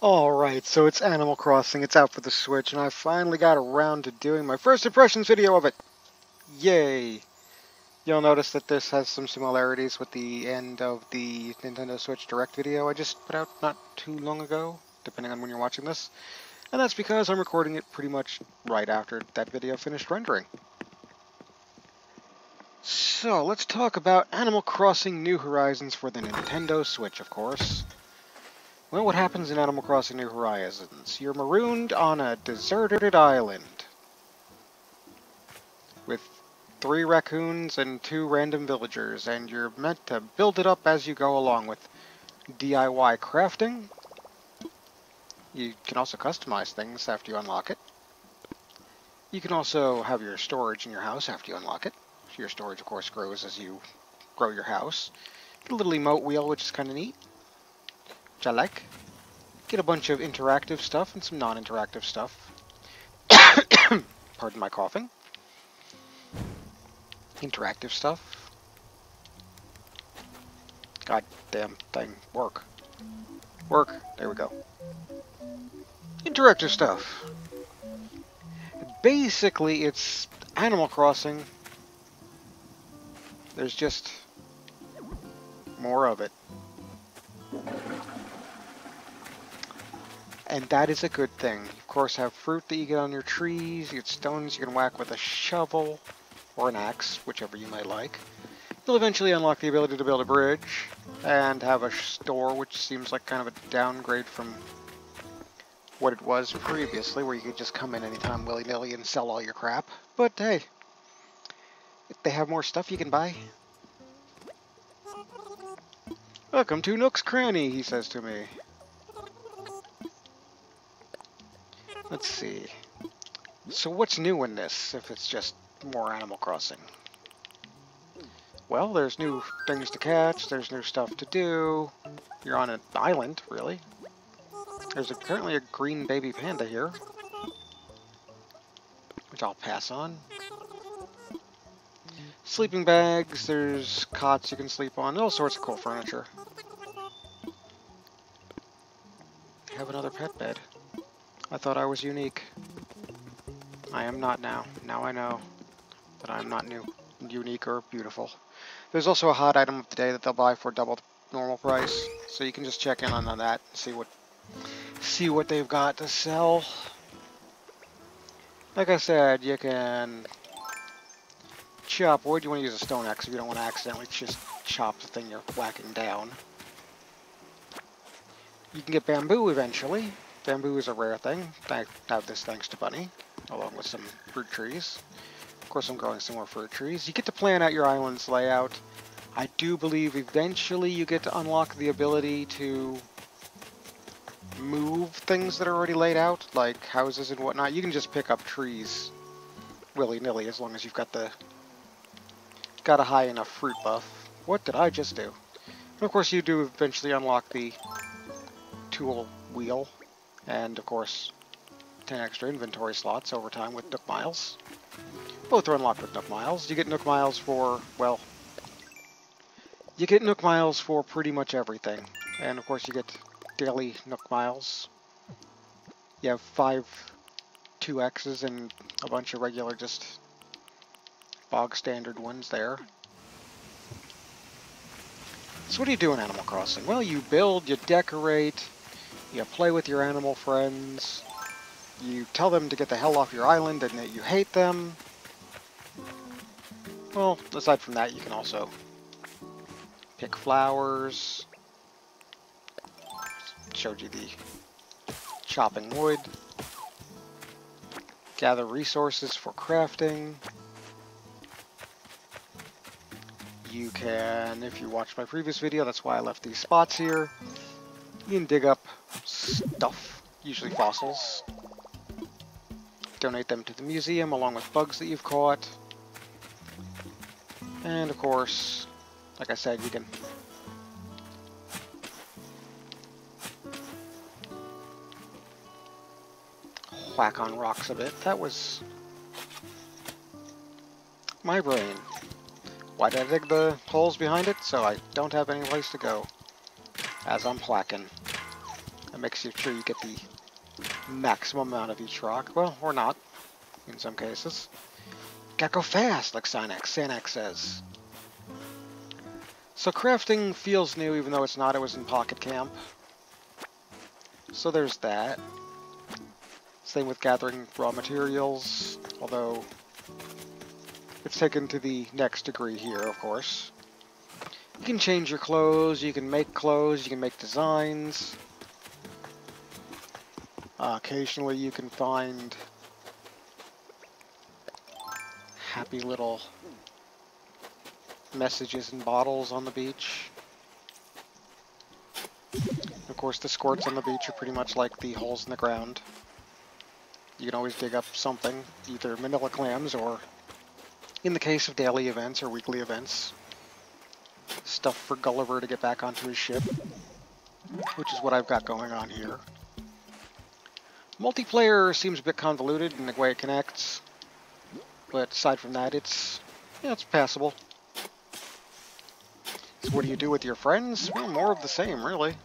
Alright, so it's Animal Crossing, it's out for the Switch, and I finally got around to doing my first impressions video of it. Yay! You'll notice that this has some similarities with the end of the Nintendo Switch Direct video I just put out not too long ago, depending on when you're watching this. And that's because I'm recording it pretty much right after that video finished rendering. So, let's talk about Animal Crossing New Horizons for the Nintendo Switch, of course. Well, what happens in Animal Crossing New Horizons? You're marooned on a deserted island with 3 raccoons and 2 random villagers, and you're meant to build it up as you go along with DIY crafting. You can also customize things after you unlock it. You can also have your storage in your house after you unlock it. Your storage, of course, grows as you grow your house. Get a little emote wheel, which is kind of neat, which I like. Get a bunch of interactive stuff and some non-interactive stuff. Pardon my coughing. Interactive stuff. God damn thing. Work. Work. There we go. Interactive stuff. Basically, it's Animal Crossing. There's just more of it. And that is a good thing. You, of course, have fruit that you get on your trees. You get stones you can whack with a shovel or an axe, whichever you might like. You'll eventually unlock the ability to build a bridge and have a store, which seems like kind of a downgrade from what it was previously, where you could just come in anytime willy-nilly and sell all your crap. But hey, if they have more stuff you can buy. Welcome to Nook's Cranny, he says to me. Let's see. So what's new in this, if it's just more Animal Crossing? Well, there's new things to catch, there's new stuff to do. You're on an island, really. There's currently a green baby panda here, which I'll pass on. Sleeping bags, there's cots you can sleep on, all sorts of cool furniture. I have another pet bed. I thought I was unique. I am not now. Now I know that I'm not unique or beautiful. There's also a hot item of the day that they'll buy for double the normal price, so you can just check in on that and see what they've got to sell. Like I said, you can chop wood. You want to use a stone axe if you don't want to accidentally just chop the thing you're whacking down. You can get bamboo eventually. Bamboo is a rare thing. I have this thanks to Bunny, along with some fruit trees. Of course, I'm growing some more fruit trees. You get to plan out your island's layout. I do believe eventually you get to unlock the ability to move things that are already laid out, like houses and whatnot. You can just pick up trees willy-nilly as long as you've got a high enough fruit buff. What did I just do? And of course, you do eventually unlock the tool wheel, and of course 10 extra inventory slots over time with Nook Miles. Both are unlocked with Nook Miles. You get Nook Miles for, well, you get Nook Miles for pretty much everything. And of course you get daily Nook Miles. You have 5 2X's and a bunch of regular, just bog standard ones there. So what do you do in Animal Crossing? Well, you build, you decorate, you play with your animal friends, you tell them to get the hell off your island and that you hate them. Well, aside from that, you can also pick flowers. Showed you the chopping wood. Gather resources for crafting. You can, if you watched my previous video, that's why I left these spots here. You can dig up stuff, usually fossils. Donate them to the museum along with bugs that you've caught. And of course, like I said, you can whack on rocks a bit. That was my brain. Why did I dig the holes behind it? So I don't have any place to go as I'm whacking. That makes sure you get the maximum amount of each rock. Well, or not, in some cases. Gotta go fast, like Sanax says. So crafting feels new, even though it's not. It was in Pocket Camp. So there's that. Same with gathering raw materials, although it's taken to the next degree here, of course. You can change your clothes, you can make designs. Occasionally you can find happy little messages in bottles on the beach. Of course, the squirts on the beach are pretty much like the holes in the ground. You can always dig up something, either manila clams or, in the case of daily events or weekly events, stuff for Gulliver to get back onto his ship, which is what I've got going on here. Multiplayer seems a bit convoluted in the way it connects, but aside from that, it's passable. So what do you do with your friends? Well, more of the same, really.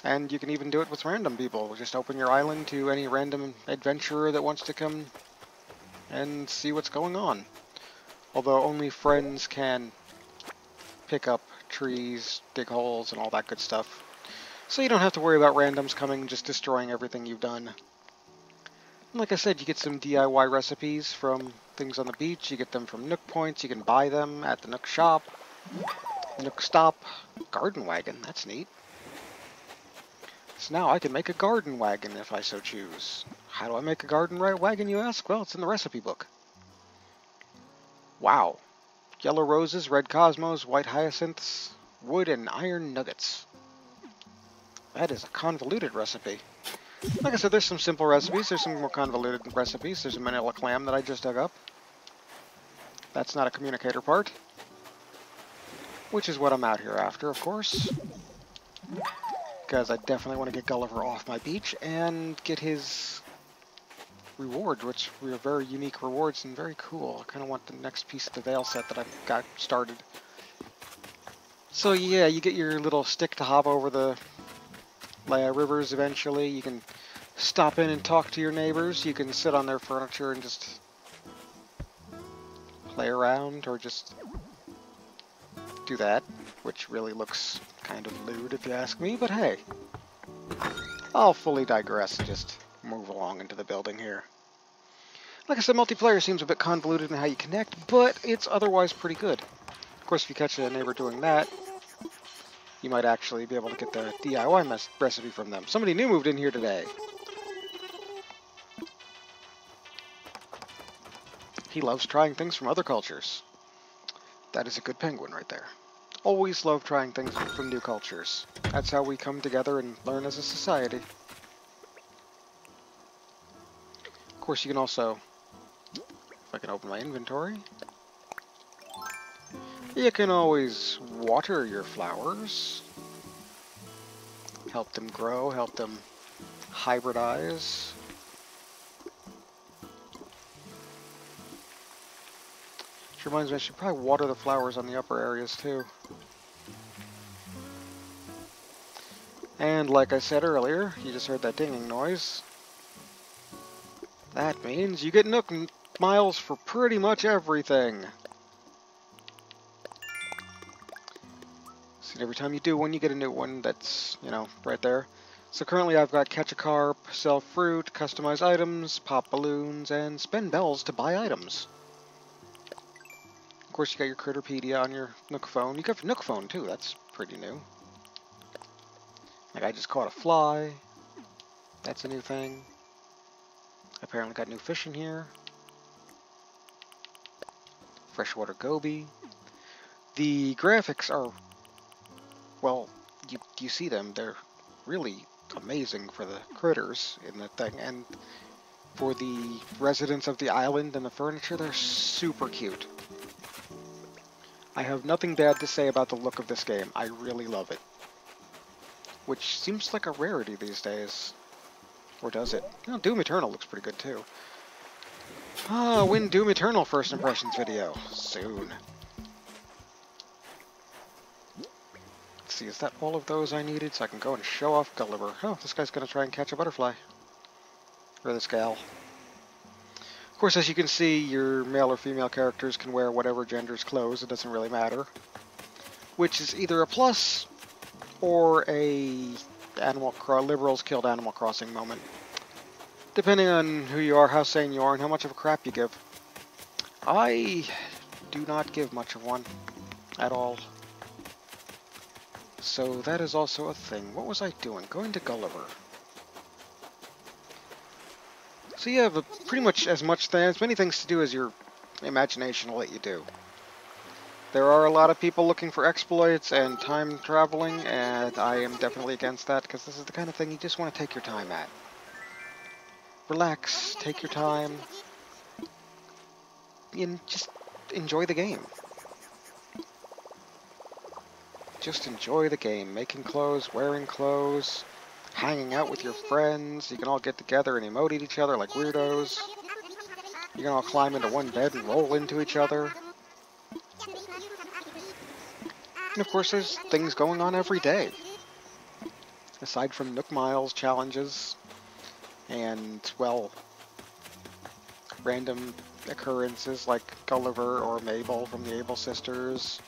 And you can even do it with random people. Just open your island to any random adventurer that wants to come and see what's going on. Although only friends can pick up trees, dig holes, and all that good stuff. So you don't have to worry about randoms coming and just destroying everything you've done. And like I said, you get some DIY recipes from things on the beach. You get them from Nook points. You can buy them at the Nook shop, Nook stop, garden wagon. That's neat. So now I can make a garden wagon if I so choose. How do I make a garden wagon, you ask? Well, it's in the recipe book. Wow. Yellow roses, red cosmos, white hyacinths, wood, and iron nuggets. That is a convoluted recipe. Like I said, there's some simple recipes. There's some more convoluted recipes. There's a manila clam that I just dug up. That's not a communicator part. Which is what I'm out here after, of course. Because I definitely want to get Gulliver off my beach and get his reward, which are very unique rewards and very cool. I kind of want the next piece of the Veil set that I've got started. So yeah, you get your little stick to hop over the rivers eventually. You can stop in and talk to your neighbors. You can sit on their furniture and just play around, or just do that, which really looks kind of lewd if you ask me, but hey, I'll fully digress and just move along into the building here. Like I said, multiplayer seems a bit convoluted in how you connect, but it's otherwise pretty good. Of course, if you catch a neighbor doing that, you might actually be able to get the DIY recipe from them. Somebody new moved in here today. He loves trying things from other cultures. That is a good penguin right there. Always love trying things from new cultures. That's how we come together and learn as a society. Of course, you can also, if I can open my inventory, you can always water your flowers. Help them grow, help them hybridize. Which reminds me, I should probably water the flowers on the upper areas too. And like I said earlier, you just heard that dinging noise. That means you get Nook miles for pretty much everything. See, every time you do one, you get a new one that's, you know, right there. So currently I've got Catch a Carp, Sell Fruit, Customize Items, Pop Balloons, and Spend Bells to buy items. Of course, you got your Critterpedia on your Nook phone. You got Nook phone, too. That's pretty new. Like, I just caught a fly. That's a new thing. Apparently got new fish in here. Freshwater goby. The graphics are, well, you see them. They're really amazing for the critters in the thing. And for the residents of the island and the furniture, they're super cute. I have nothing bad to say about the look of this game. I really love it. Which seems like a rarity these days. Or does it? Oh, Doom Eternal looks pretty good too. Win Doom Eternal first impressions video. Soon. see, is that all of those I needed? So I can go and show off Gulliver. Oh, this guy's going to try and catch a butterfly. Or this gal. Of course, as you can see, your male or female characters can wear whatever gender's clothes. It doesn't really matter. Which is either a plus or a liberals killed Animal Crossing moment. Depending on who you are, how sane you are, and how much of a crap you give. I do not give much of one at all. So that is also a thing. What was I doing? Going to Gulliver. So you have pretty much as many things to do as your imagination will let you do. There are a lot of people looking for exploits and time traveling, and I am definitely against that, because this is the kind of thing you just want to take your time at. Relax, take your time, and just enjoy the game. Just enjoy the game. Making clothes, wearing clothes, hanging out with your friends. You can all get together and emote at each other like weirdos. You can all climb into one bed and roll into each other. And of course there's things going on every day. Aside from Nook Miles challenges and, well, random occurrences like Gulliver or Mabel from the Able Sisters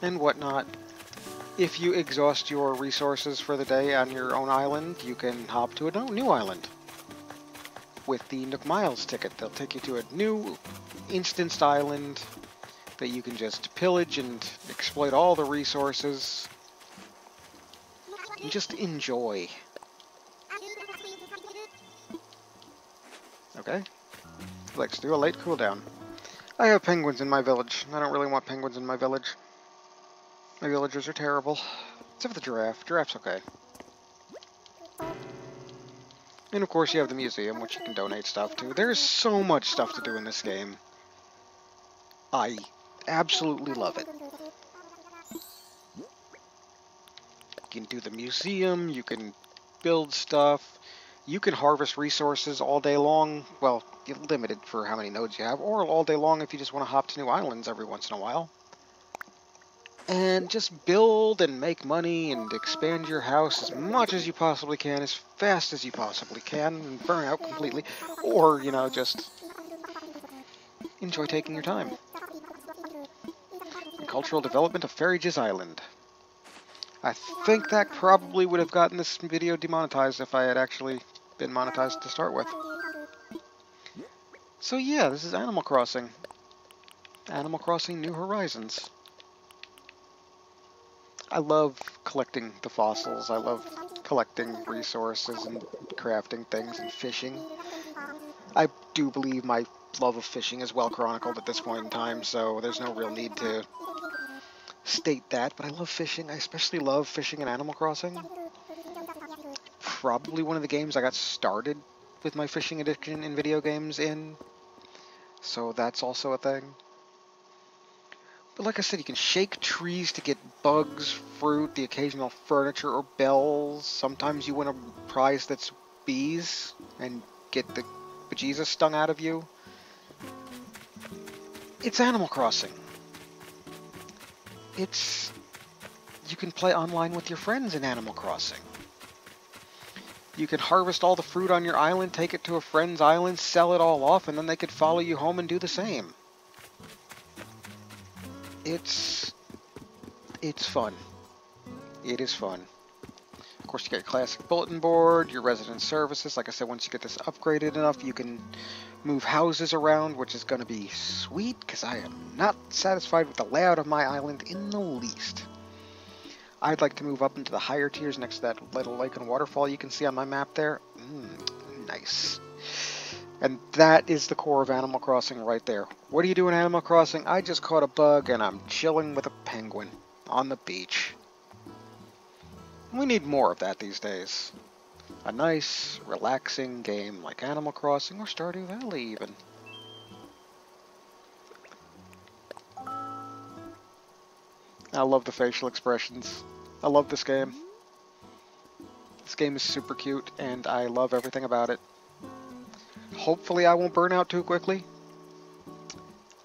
and whatnot. If you exhaust your resources for the day on your own island, you can hop to a new island. With the Nook Miles ticket, they'll take you to a new instanced island that you can just pillage and exploit all the resources. And just enjoy. Okay? Let's do a late cooldown. I have penguins in my village. I don't really want penguins in my village. My villagers are terrible. Except for the giraffe. Giraffe's okay. And of course you have the museum, which you can donate stuff to. There's so much stuff to do in this game. I absolutely love it. You can do the museum, you can build stuff, you can harvest resources all day long. Well, you're limited for how many nodes you have, or all day long if you just want to hop to new islands every once in a while. And just build and make money and expand your house as much as you possibly can, as fast as you possibly can, and burn out completely. Or, you know, just enjoy taking your time. And cultural development of Fairyges Island. I think that probably would have gotten this video demonetized if I had actually been monetized to start with. So yeah, this is Animal Crossing. Animal Crossing New Horizons. I love collecting the fossils. I love collecting resources and crafting things and fishing. I do believe my love of fishing is well chronicled at this point in time, so there's no real need to state that, but I love fishing. I especially love fishing in Animal Crossing. Probably one of the games I got started with my fishing addiction in video games in, so that's also a thing. But like I said, you can shake trees to get bugs, fruit, the occasional furniture or bells. Sometimes you win a prize that's bees and get the bejesus stung out of you. It's Animal Crossing. You can play online with your friends in Animal Crossing. You can harvest all the fruit on your island, take it to a friend's island, sell it all off, and then they could follow you home and do the same. It's fun. It is fun. Of course, you get your classic bulletin board, your resident services. Like I said, once you get this upgraded enough, you can move houses around, which is going to be sweet, because I am not satisfied with the layout of my island in the least. I'd like to move up into the higher tiers next to that little lake and waterfall you can see on my map there. Nice. And that is the core of Animal Crossing right there. What do you do in Animal Crossing? I just caught a bug and I'm chilling with a penguin on the beach. We need more of that these days. A nice, relaxing game like Animal Crossing or Stardew Valley even. I love the facial expressions. I love this game. This game is super cute and I love everything about it. Hopefully I won't burn out too quickly.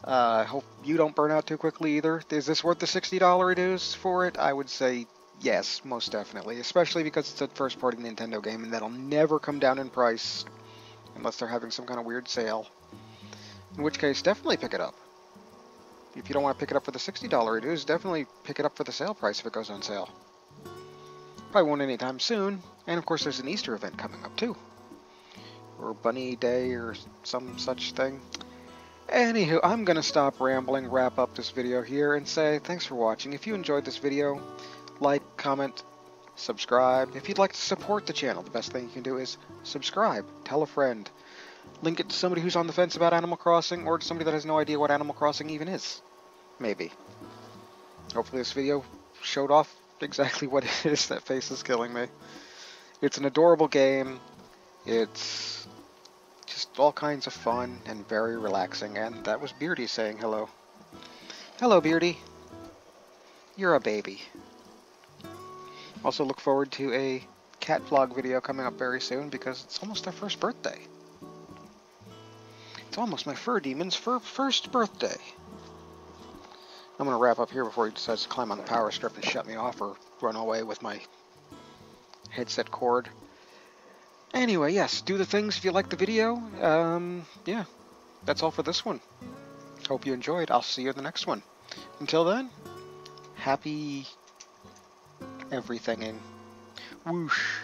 I hope you don't burn out too quickly either. Is this worth the $60 dues for it? I would say Yes, most definitely. Especially because it's a first-party Nintendo game and that'll never come down in price unless they're having some kind of weird sale. In which case, definitely pick it up. If you don't want to pick it up for the $60 it is, definitely pick it up for the sale price if it goes on sale. Probably won't anytime soon. And of course, there's an Easter event coming up too. Or Bunny Day or some such thing. Anywho, I'm going to stop rambling, wrap up this video here, and say thanks for watching. If you enjoyed this video, like, comment, subscribe. If you'd like to support the channel, the best thing you can do is subscribe. Tell a friend. Link it to somebody who's on the fence about Animal Crossing, or to somebody that has no idea what Animal Crossing even is. Maybe. Hopefully this video showed off exactly what it is that face is killing me. It's an adorable game. It's just all kinds of fun and very relaxing. And that was Beardy saying hello. Hello, Beardy. You're a baby. Also look forward to a cat vlog video coming up very soon because it's almost their first birthday. It's almost my fur demon's first birthday. I'm going to wrap up here before he decides to climb on the power strip and shut me off or run away with my headset cord. Anyway, yes, do the things if you like the video. Yeah, that's all for this one. Hope you enjoyed. I'll see you in the next one. Until then, happy everything-ing. Whoosh.